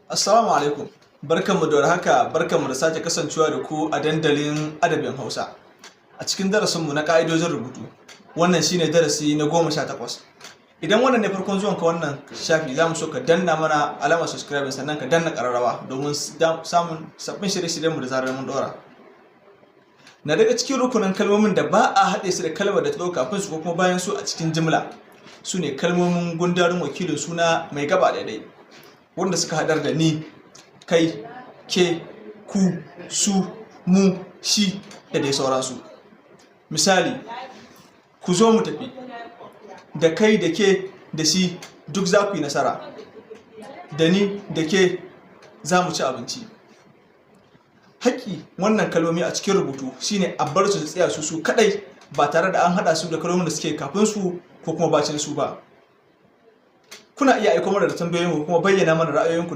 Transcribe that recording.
Assalamu alaikum. Barkanmu da warhaka, barkanmu da sake kasancewa da ku a dandalin Adabin Hausa. A cikin darasinmu na ƙa'idojin rubutu. Wannan shine darasi na 18. Idan wannan ne farkon zuwanka wannan shafi, za mu so ka danna mana alamar subscribe sannan ka danna ƙararrawa domin samun sabbin shirye-shiryenmu da zarar mun ɗora. Na daga cikin rukunin kalmomin da ba a haɗe su da kalmar da ta zo kafin su ko kuma bayan su a cikin jimla, su ne kalmomin gundarin wakilin suna mai gaba ɗaya, wanda suka haɗar da ni, kai, ke, ku, su, mu, shi da dai sauransu. Misali, ku zo mu tafi. Da kai, da ke, da shi duk za ku yi nasara. Da ni, da ke za mu ci abinci. Haƙƙi wannan kalmomi a cikin rubutu shine a bar su tsaya su kaɗai, ba tare da an haɗa su da kalmomin da suke kafin su ko kuma bacin su ba. Kuna iya aiko mana da tambayoyin ku kuma bayyana mana ra'ayoyinku